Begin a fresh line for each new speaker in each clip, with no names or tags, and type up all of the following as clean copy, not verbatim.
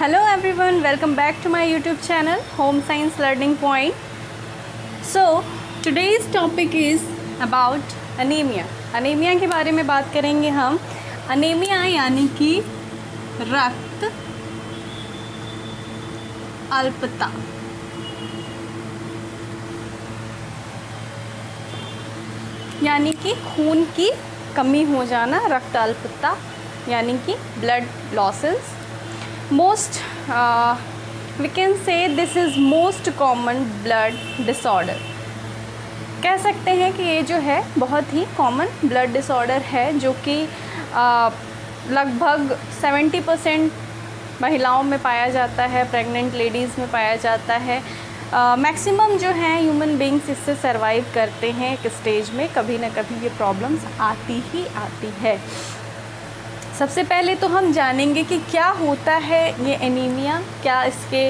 Hello everyone, welcome back to my YouTube channel Home Science Learning Point. So today's topic is about anemia. Anemia के बारे में बात करेंगे हम. Anemia यानी कि रक्त अल्पता. यानी कि खून की कमी हो जाना, रक्त अल्पता यानी कि blood losses. Most we can say this is most common blood disorder. कह सकते हैं कि ये जो है बहुत ही कॉमन ब्लड डिसऑर्डर है जो कि लगभग 70% महिलाओं में पाया जाता है, प्रेग्नेंट लेडीज़ में पाया जाता है. मैक्सिमम जो है ह्यूमन बींग्स इससे सर्वाइव करते हैं. एक स्टेज में कभी ना कभी ये प्रॉब्लम्स आती ही आती है. सबसे पहले तो हम जानेंगे कि क्या होता है ये एनीमिया, क्या इसके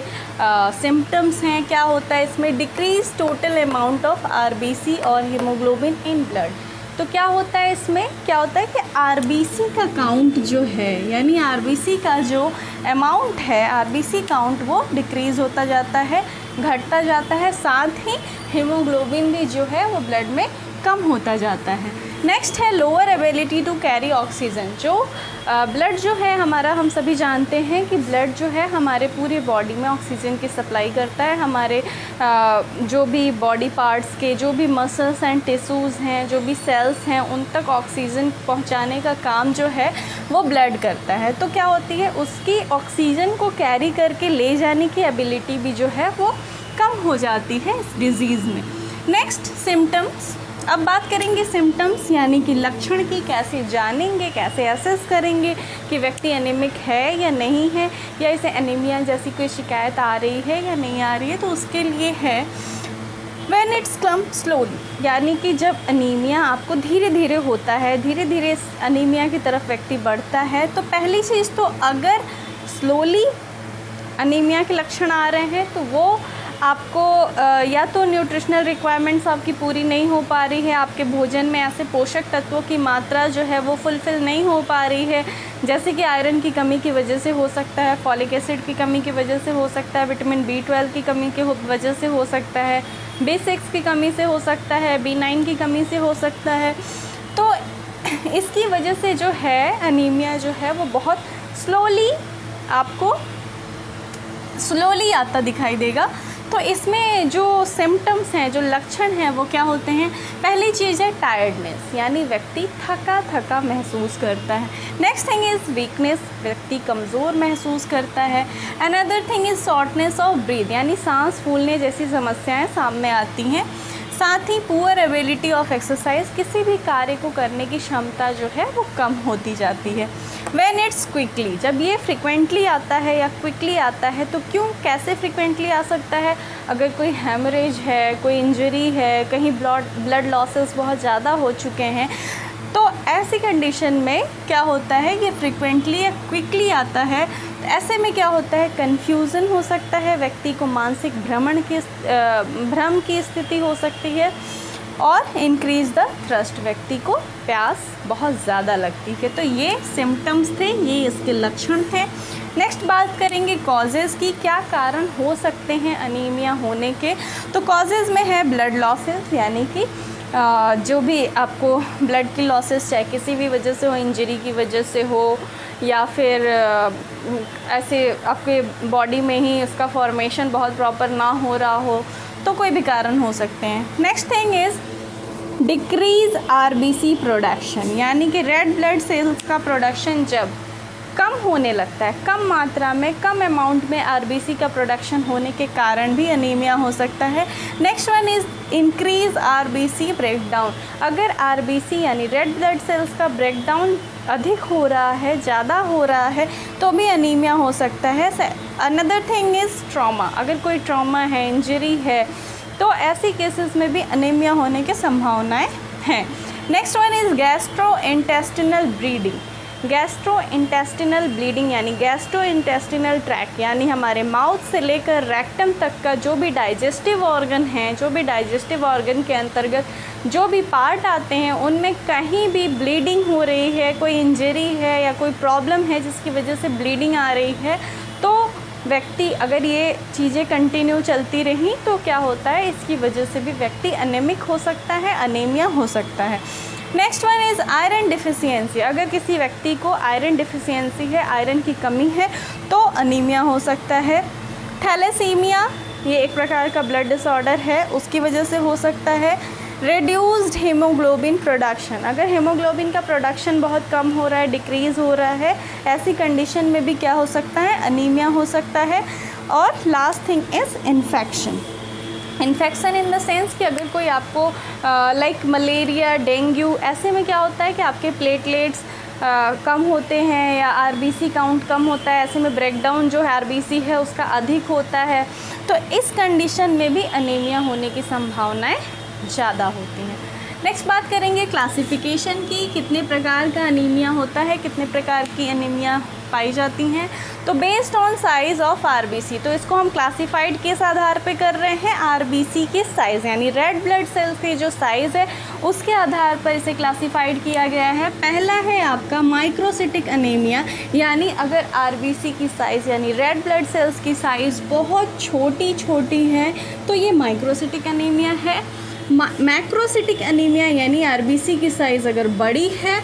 सिम्टम्स हैं, क्या होता है इसमें. Decrease total amount of RBC और हीमोग्लोबिन इन ब्लड. तो क्या होता है इसमें, क्या होता है कि आरबीसी का काउंट जो है, यानी आरबीसी का जो अमाउंट है, आरबीसी काउंट वो डिक्रीज़ होता जाता है, घटता जाता है. साथ ही हीमोग्लोबिन भी जो है वो ब्लड में कम होता जाता है. नेक्स्ट है lower ability to carry oxygen. जो ब्लड जो है हमारा, हम सभी जानते हैं कि ब्लड जो है हमारे पूरी बॉडी में ऑक्सीजन की सप्लाई करता है. हमारे जो भी बॉडी पार्ट्स के जो भी मसल्स एंड टिश्यूज़ हैं, जो भी सेल्स हैं, उन तक ऑक्सीजन पहुंचाने का काम जो है वो ब्लड करता है. तो क्या होती है, उसकी ऑक्सीजन को कैरी करके ले जाने की एबिलिटी भी जो है वो कम हो जाती है इस डिज़ीज़ में. Next symptoms. अब बात करेंगे सिम्टम्स यानी कि लक्षण की. कैसे जानेंगे, कैसे असेस करेंगे कि व्यक्ति एनीमिक है या नहीं है, या इसे एनीमिया जैसी कोई शिकायत आ रही है या नहीं आ रही है. तो उसके लिए है व्हेन इट्स कम स्लोली, यानी कि जब एनीमिया आपको धीरे धीरे होता है, धीरे धीरे एनीमिया की तरफ व्यक्ति बढ़ता है. तो पहली चीज़ तो अगर स्लोली एनीमिया के लक्षण आ रहे हैं तो वो आपको या तो न्यूट्रिशनल रिक्वायरमेंट्स आपकी पूरी नहीं हो पा रही है, आपके भोजन में ऐसे पोषक तत्वों की मात्रा जो है वो फुलफ़िल नहीं हो पा रही है, जैसे कि आयरन की कमी की वजह से हो सकता है, फॉलिक एसिड की कमी की वजह से हो सकता है, विटामिन B12 की कमी की वजह से हो सकता है, B6 की कमी से हो सकता है, B9 की कमी से हो सकता है. तो इसकी वजह से जो है एनीमिया जो है वो बहुत स्लोली आपको आता दिखाई देगा. तो इसमें जो सिम्टम्स हैं, जो लक्षण हैं वो क्या होते हैं. पहली चीज़ है टायर्डनेस, यानी व्यक्ति थका थका महसूस करता है. नेक्स्ट थिंग इज़ वीकनेस, व्यक्ति कमज़ोर महसूस करता है. Another thing is shortness of breath, यानी सांस फूलने जैसी समस्याएं सामने आती हैं. साथ ही पुअर एबिलिटी ऑफ एक्सरसाइज, किसी भी कार्य को करने की क्षमता जो है वो कम होती जाती है. व्हेन इट्स क्विकली, जब ये फ्रिक्वेंटली आता है या क्विकली आता है, तो क्यों, कैसे फ्रिक्वेंटली आ सकता है. अगर कोई हेमरेज है, कोई इंजरी है, कहीं ब्लड लॉसेस बहुत ज़्यादा हो चुके हैं, तो ऐसी कंडीशन में क्या होता है, ये फ्रिक्वेंटली या क्विकली आता है. ऐसे में क्या होता है, कन्फ्यूज़न हो सकता है, व्यक्ति को मानसिक भ्रम की स्थिति हो सकती है, और इंक्रीज़ द थ्रस्ट, व्यक्ति को प्यास बहुत ज़्यादा लगती है. तो ये सिम्टम्स थे, ये इसके लक्षण थे. नेक्स्ट बात करेंगे कॉजेज़ की. क्या कारण हो सकते हैं अनीमिया होने के. तो कॉजेज़ में है ब्लड लॉसेस, यानी कि जो भी आपको ब्लड की लॉसेस, चाहे किसी भी वजह से हो, इंजरी की वजह से हो, या फिर ऐसे आपके बॉडी में ही उसका फॉर्मेशन बहुत प्रॉपर ना हो रहा हो, तो कोई भी कारण हो सकते हैं. Next thing is decrease RBC production, यानी कि रेड ब्लड सेल्स का प्रोडक्शन जब कम होने लगता है, कम मात्रा में, कम अमाउंट में आरबीसी का प्रोडक्शन होने के कारण भी अनीमिया हो सकता है. Next one is increase RBC breakdown. अगर आरबीसी यानी रेड ब्लड सेल्स का ब्रेकडाउन अधिक हो रहा है, ज़्यादा हो रहा है, तो भी अनीमिया हो सकता है. Another thing is trauma. अगर कोई ट्रॉमा है, इंजरी है, तो ऐसी केसेस में भी अनीमिया होने की संभावनाएं हैं. Next one is gastro intestinal bleeding. Gastro intestinal bleeding यानी गैस्ट्रो इंटेस्टिनल ट्रैक, यानी हमारे माउथ से लेकर रेक्टम तक का जो भी डाइजेस्टिव ऑर्गन है, जो भी डाइजेस्टिव ऑर्गन के अंतर्गत जो भी पार्ट आते हैं, उनमें कहीं भी ब्लीडिंग हो रही है, कोई इंजरी है या कोई प्रॉब्लम है जिसकी वजह से ब्लीडिंग आ रही है, तो व्यक्ति अगर ये चीज़ें कंटिन्यू चलती रहीं तो क्या होता है, इसकी वजह से भी व्यक्ति एनेमिक हो सकता है, अनीमिया हो सकता है। Next one is iron deficiency. अगर किसी व्यक्ति को आयरन डिफिशियंसी है, आयरन की कमी है, तो अनीमिया हो सकता है। थैलेसीमिया, ये एक प्रकार का ब्लड डिसऑर्डर है, उसकी वजह से हो सकता है। रिड्यूस्ड हीमोग्लोबिन प्रोडक्शन, अगर हीमोग्लोबिन का प्रोडक्शन बहुत कम हो रहा है, डिक्रीज़ हो रहा है, ऐसी कंडीशन में भी क्या हो सकता है, अनीमिया हो सकता है। और last thing is infection. Infection in the sense कि अगर कोई आपको लाइक मलेरिया, डेंगू, ऐसे में क्या होता है कि आपके प्लेटलेट्स कम होते हैं या आरबीसी काउंट कम होता है, ऐसे में ब्रेकडाउन जो है आरबीसी है उसका अधिक होता है, तो इस कंडीशन में भी अनीमिया होने की संभावनाएं ज़्यादा होती हैं। नेक्स्ट बात करेंगे क्लासिफिकेशन की, कितने प्रकार का अनीमिया होता है, कितने प्रकार की अनीमिया पाई जाती हैं। तो based on size of RBC, तो इसको हम क्लासिफाइड किस आधार पे कर रहे हैं, आरबीसी के साइज़, यानी रेड ब्लड सेल्स की जो साइज़ है उसके आधार पर इसे क्लासिफाइड किया गया है। पहला है आपका माइक्रोसिटिक अनीमिया, यानी अगर आरबीसी की साइज़ यानी रेड ब्लड सेल्स की साइज़ बहुत छोटी छोटी है तो ये माइक्रोसिटिक अनीमिया है। मैक्रोसिटिक अनीमिया यानी आरबीसी की साइज़ अगर बड़ी है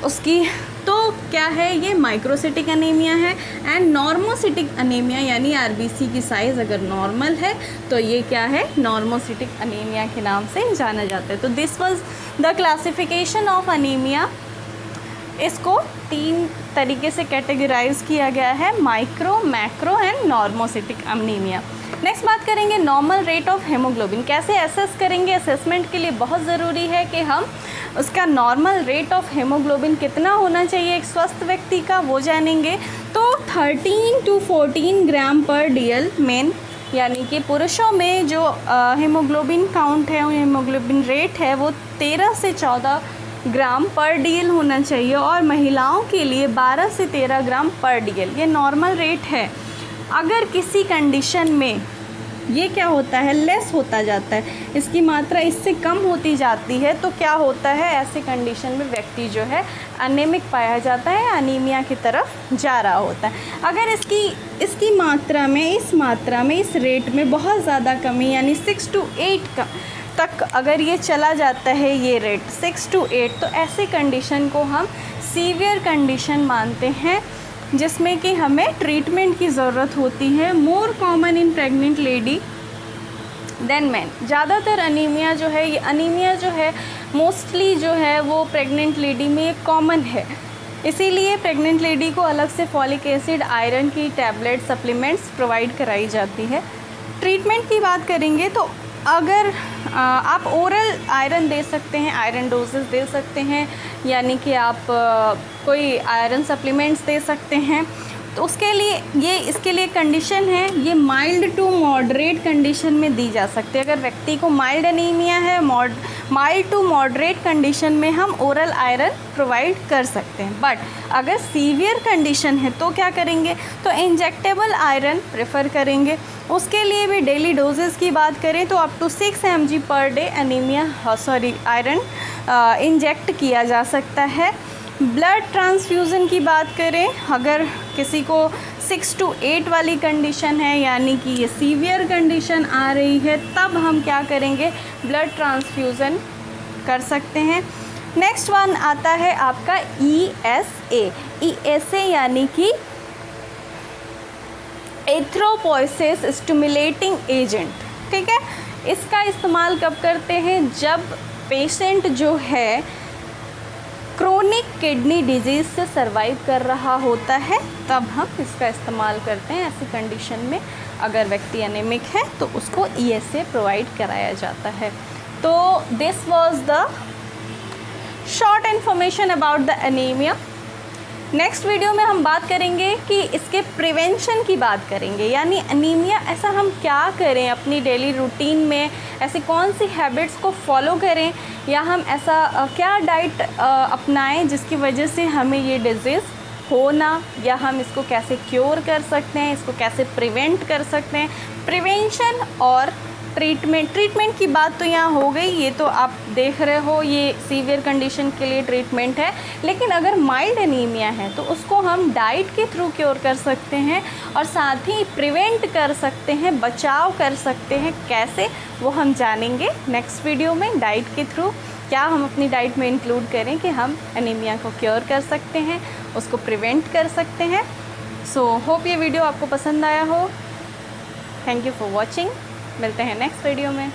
उसकी, तो क्या है, ये माइक्रोसिटिक अनीमिया है। एंड नॉर्मोसिटिक अनीमिया यानी आरबीसी की साइज़ अगर नॉर्मल है तो ये क्या है, नॉर्मोसिटिक अनीमिया के नाम से जाना जाता है। तो this was the classification of anaemia. इसको 3 तरीके से कैटेगराइज किया गया है, micro, macro and normocytic anaemia. Next बात करेंगे नॉर्मल रेट ऑफ हेमोग्लोबिन, कैसे एसेस करेंगे। असेसमेंट के लिए बहुत ज़रूरी है कि हम उसका नॉर्मल रेट ऑफ हेमोग्लोबिन कितना होना चाहिए एक स्वस्थ व्यक्ति का, वो जानेंगे। तो 13 to 14 ग्राम पर डीएल मेन, यानी कि पुरुषों में जो हेमोग्लोबिन काउंट है, हेमोग्लोबिन रेट है, वो 13 से 14 ग्राम पर डीएल होना चाहिए, और महिलाओं के लिए 12 से 13 ग्राम पर डीएल, ये नॉर्मल रेट है। अगर किसी कंडीशन में ये क्या होता है, लेस होता जाता है, इसकी मात्रा इससे कम होती जाती है, तो क्या होता है, ऐसे कंडीशन में व्यक्ति जो है अनेमिक पाया जाता है, अनीमिया की तरफ जा रहा होता है। अगर इसकी मात्रा में, इस रेट में बहुत ज़्यादा कमी, यानी 6 to 8 तक अगर ये चला जाता है, ये रेट 6 to 8, तो ऐसे कंडीशन को हम सीवियर कंडीशन मानते हैं, जिसमें कि हमें ट्रीटमेंट की ज़रूरत होती है। More common in pregnant lady than man. ज़्यादातर अनीमिया जो है, ये अनीमिया जो है मोस्टली जो है वो प्रेग्नेंट लेडी में कॉमन है, इसीलिए प्रेग्नेंट लेडी को अलग से फॉलिक एसिड, आयरन की टैबलेट, सप्लीमेंट्स प्रोवाइड कराई जाती है। ट्रीटमेंट की बात करेंगे तो अगर आप ओरल आयरन दे सकते हैं, आयरन डोजेस दे सकते हैं, यानी कि आप कोई आयरन सप्लीमेंट्स दे सकते हैं, तो उसके लिए इसके लिए कंडीशन है, ये माइल्ड टू मॉडरेट कंडीशन में दी जा सकती है। अगर व्यक्ति को माइल्ड अनीमिया है, माइल्ड टू मॉडरेट कंडीशन में हम ओरल आयरन प्रोवाइड कर सकते हैं। बट अगर सीवियर कंडीशन है तो क्या करेंगे, तो इंजेक्टेबल आयरन प्रेफर करेंगे। उसके लिए भी डेली डोजेस की बात करें तो up to 6 mg per day iron inject किया जा सकता है। ब्लड ट्रांसफ्यूज़न की बात करें, अगर किसी को 6 to 8 वाली कंडीशन है, यानी कि ये सीवियर कंडीशन आ रही है, तब हम क्या करेंगे, ब्लड ट्रांसफ्यूज़न कर सकते हैं। नेक्स्ट वन आता है आपका ESA यानी कि एथ्रोपोइसिस स्टिमुलेटिंग एजेंट, ठीक है। इसका इस्तेमाल कब करते हैं, जब पेशेंट जो है क्रोनिक किडनी डिजीज़ से सर्वाइव कर रहा होता है, तब हम इसका इस्तेमाल करते हैं। ऐसी कंडीशन में अगर व्यक्ति एनेमिक है तो उसको ESA प्रोवाइड कराया जाता है। तो this was the short information about the anaemia. Next video में हम बात करेंगे कि इसके प्रिवेंशन की बात करेंगे, यानी अनीमिया ऐसा हम क्या करें अपनी डेली रूटीन में, ऐसी कौन सी हैबिट्स को फॉलो करें, या हम ऐसा क्या डाइट अपनाएं जिसकी वजह से हमें ये डिजीज़ हो ना, या हम इसको कैसे क्योर कर सकते हैं, इसको कैसे प्रिवेंट कर सकते हैं। प्रिवेंशन और ट्रीटमेंट की बात तो यहाँ हो गई, ये तो आप देख रहे हो ये सीवियर कंडीशन के लिए ट्रीटमेंट है। लेकिन अगर माइल्ड एनीमिया है तो उसको हम डाइट के थ्रू क्योर कर सकते हैं और साथ ही प्रिवेंट कर सकते हैं, बचाव कर सकते हैं। कैसे, वो हम जानेंगे नेक्स्ट वीडियो में। डाइट के थ्रू क्या हम अपनी डाइट में इंक्लूड करें कि हम एनीमिया को क्योर कर सकते हैं, उसको प्रिवेंट कर सकते हैं। सो होप ये वीडियो आपको पसंद आया हो। Thank you for watching. मिलते हैं नेक्स्ट वीडियो में।